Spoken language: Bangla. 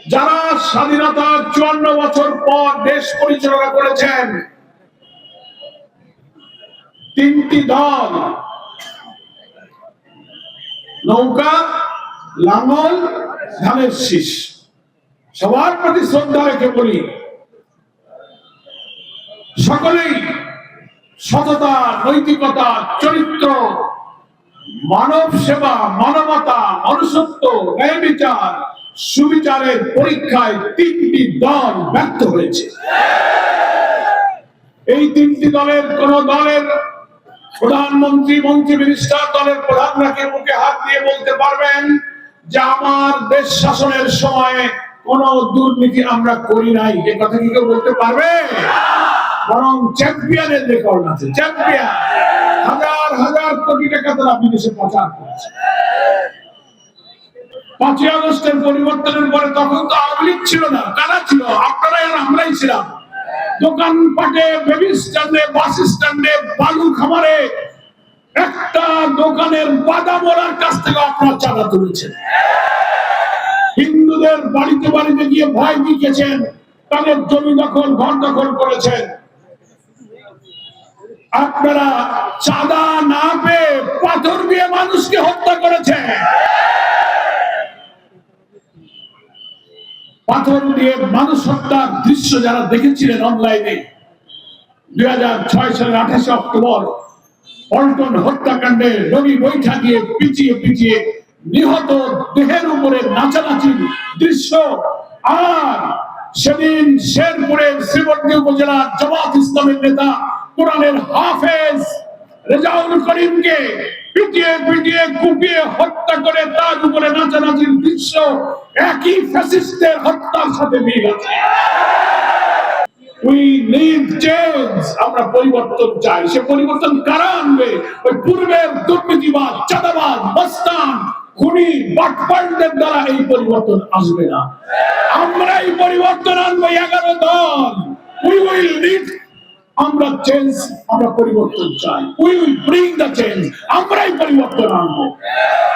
যারা স্বাধীনতার 54 বছর পর দেশ পরিচালনা করেছেন, তিনটি দল, নৌকা, লাঙ্গল, ধানের শীষ। সবার প্রতি শ্রদ্ধা রেখে বলি, সকলেই সততা, নৈতিকতা, চরিত্র, মানব সেবা, মানবতা, মনুষ্যত্ব, ন্যায় বিচার, সুবিচারের পরীক্ষায় তিনটি দল ব্যর্থ হয়েছে। এই তিনটি দলের কোন দলের প্রধানমন্ত্রী, মন্ত্রী, মিনিস্টার, দলের প্রধানরা মুখে হাত দিয়ে বলতে পারবেন যে আমার দেশ শাসনের সময়ে কোন দুর্নীতি আমরা করি নাই? এ কথা কি কেউ বলতে পারবে? বরং চ্যাম্পিয়নের রেকর্ড আছে। চ্যাম্পিয়ন, হাজার হাজার কোটি টাকা তারা বিদেশে পাচার করেছে। 5ই আগস্টের পরিবর্তনের পরে তখন তো আওয়ামী লীগ ছিল না, কারা ছিল? আপনারাই আর আমরাই ছিলাম। দোকানপাটে, বেবি স্ট্যান্ডে, বাস স্ট্যান্ডে, বালু খামারে একটা দোকানের বাদামওয়ালার কাছ থেকে আপনারা চাঁদা তুলেছেন। হিন্দুদের বাড়িতে বাড়িতে গিয়ে ভয় দেখিয়েছেন, তাদের জমি দখল, ঘর দখল করেছেন। আপনারা চাঁদা না পেয়ে পাথর দিয়ে মানুষকে হত্যা করেছেন। পাথর দিয়ে মানুষ হত্যার দৃশ্য যারা দেখেছিলেন অনলাইনে, 2006 সালের 28 অক্টোবর পল্টন হত্যাকাণ্ডে রবি বৈঠা দিয়ে পিছিয়ে পিছিয়ে নিহত দেহের উপরে নাচানাচির দৃশ্য, আর সেদিন শেরপুরের শ্রীবর্দী উপজেলার জামাত ইসলামের নেতা কোরআনের হাফেজ রেজাউল করিমকে পিটিয়ে পিটিয়ে কুপিয়ে হত্যা করে তার উপরে নাচানাচির দৃশ্য একই ফ্যাসিস্টের হত্যার সাথে মিল আছে। We need change. আমরা পরিবর্তন চাই। সে পরিবর্তন কারা আনবে? ওই পূর্বের দুর্নীতিবাদ, চাঁদাবাদ, মস্তান, খুনি, বাটপারদের দ্বারা এই পরিবর্তন আসবে না। আমরাই পরিবর্তন আনবো। 11 দল। We will lead. আমরা চেঞ্জ, আমরা পরিবর্তন চাই। We will bring the change. আমরাই পরিবর্তন আনবো।